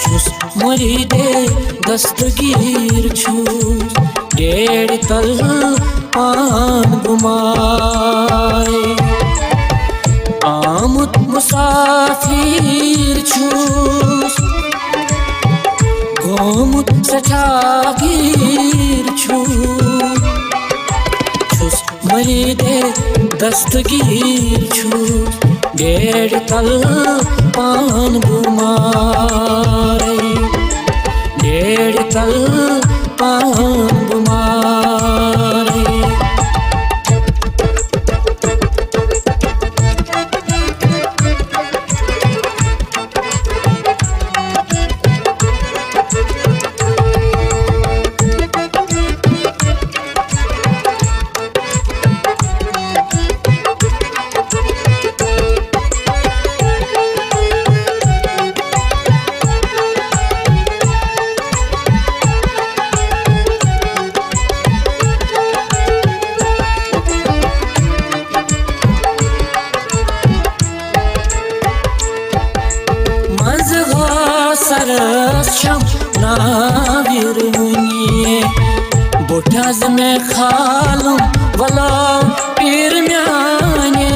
छुस मुरीदे दस्तगीर छुस डेढ़ तल पान गुमाए आमुद मुसाफिर छुस गोमुद सठागीर छुस मुरीदे दस्तगीर छुस डेढ़ तल पान गुमाए डेढ़ तल पान गुमाए सरस शम नाविर मुनिए बोठाज में खालूं वला पीर म्याने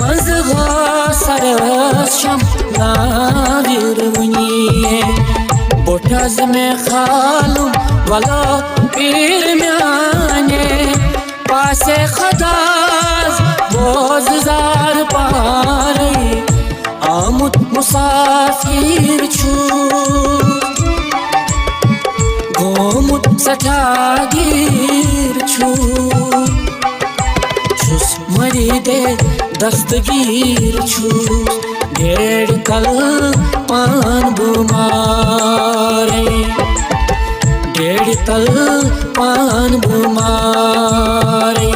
मज़गा सरस शम नाविर मुनिए बोठाज में खालूं वला पीर म्याने पासे खदाज बोज़ार पारे आमुद मुसाफिर छुस गोमुद सठागीर छुस मुरीदे दस्तगीर छुस डेढ़ तल पान गुमारे डेढ़ तल पान गुमारे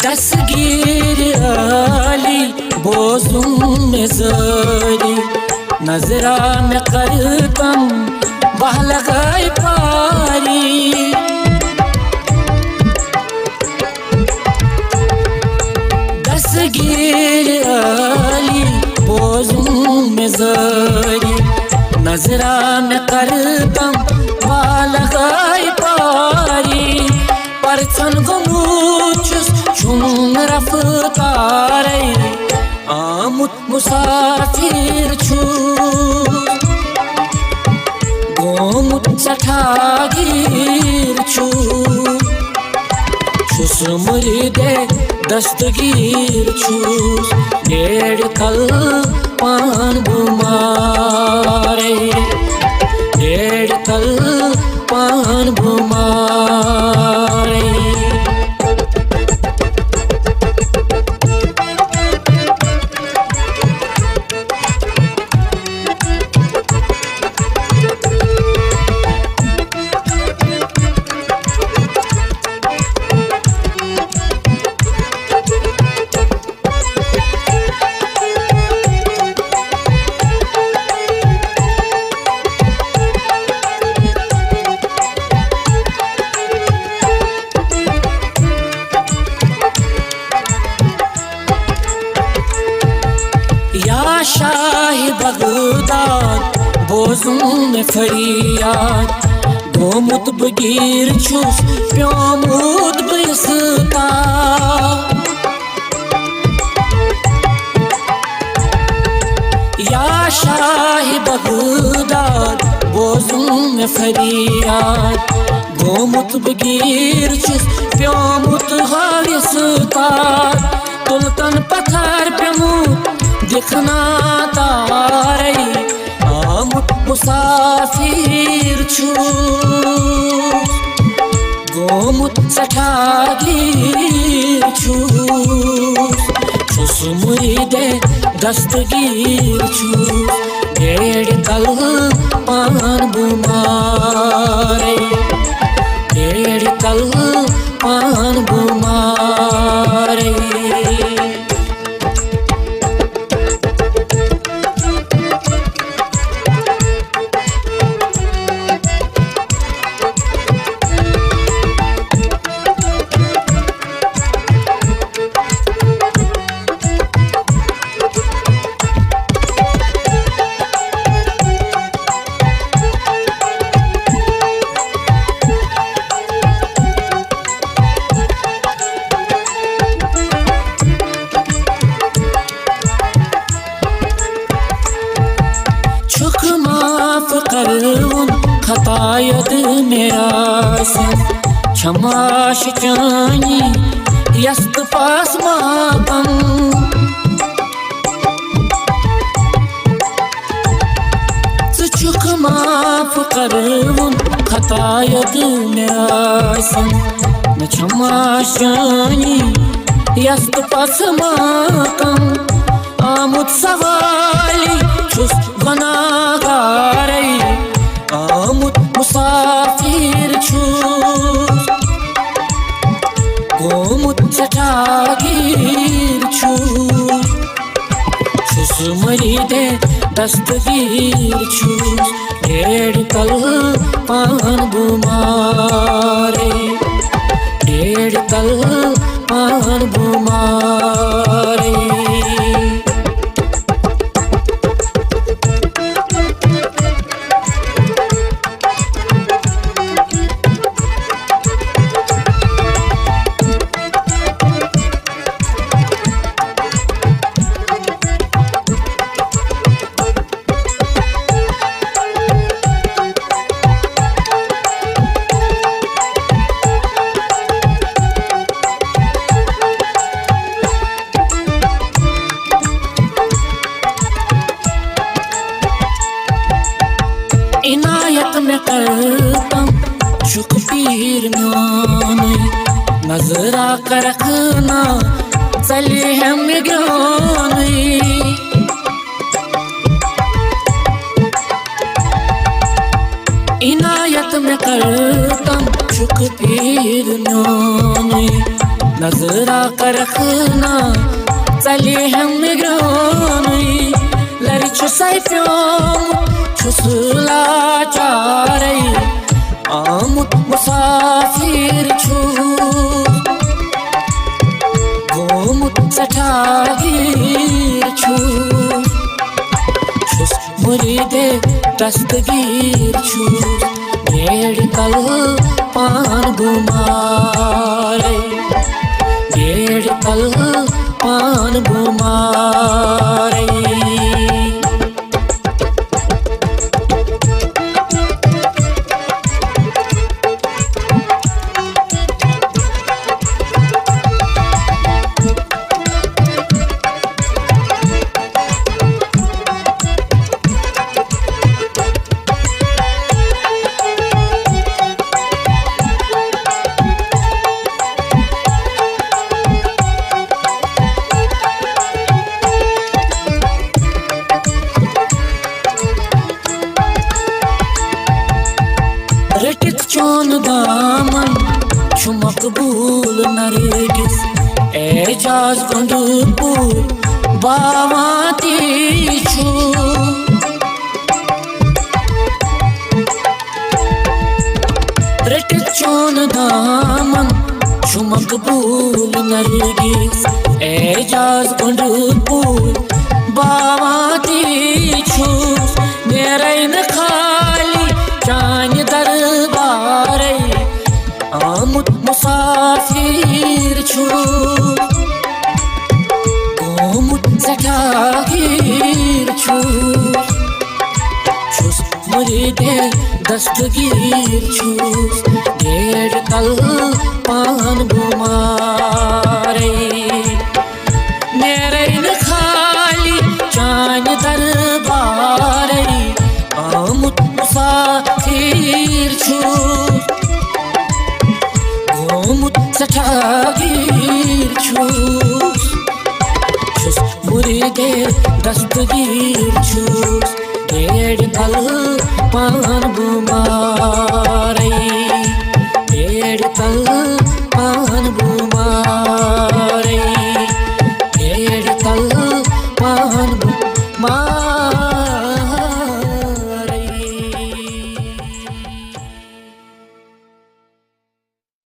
दस्तगीर आली बोज़ुम में ज़री नजरा में करतम बहलगाए पारी दस्तगीर आली बोज़ुम में ज़री नजरा में करतम बहलगाए पारी परचन गुमुचुस चुन रफ्तारे आमुद मुसाफिर छुस गोमुद सठागीर छुस मुरीदे दस्तगीर छुस डेढ़ तल पान गुमारे डेढ़ तल पान गुमारे शाह बगदाद बोज़ुम में फरियाद गोमुद बगीर छुस प्योमुद बिस्ता या शाह बगदाद बोज़ुम में फरियाद गोमुद बगीर छुस प्योमुद हारिस्ता तुलतन पत्थर पे मुँह दिखना तारे आमुद मुसाफिर छूस गोमुत सठागीर छूस मुरीदे दस्तगीर छूस गेड़ कल पान बुमारे गेड़ कल पान बुमारे खतायद मेरा क्षमाश चानी यस्त पास मातम चुक माफ कर खतायद मेरा क्षमाश चानी यस्त पास मातम आमुद सवाली छुस गुनाहगारी आमुद मुसाफिर छूस गोमुत सठागीर छूस मुरीदे दस्तगीर छूस डेढ़ कल पान बुमारे डेढ़ कल पान बुमारे इनायत में करता शुक पीर म्याने नजरा कर रखना चले हम ज्ञाने इनायत में करता शुक पीर म्याने नजरा कर रखना चले हम ज्ञाने लरिच सैफ्यों छुसला चारे आमुद मुसाफिर छूस गोमुत सठागीर छूस मुरीदे दस्तगीर छूस गेड़ कल पान बुमारे गेड़ कल पान बुमारे रटित चोन दामन छु मकबूल नरगिस एजाज गंडूपुर बावाती छु रटित चोन दामन छु मकबूल नरगिस एजाज गंडूपुर बावाती छु मेरे न खाली चान दरबारे आमुद मुसाफिर छूस गोमुत सठागीर छूस मुरीदे दस्तगीर छूस गेड़ कल पान बुमारे मेरे न खाली चान दरबारे आमुद छूस गोमुत सठागीर छूस मुरीदे दस्तगीर छूस गेड़ तल पान बुमारे गेड़ तल पान बुमारे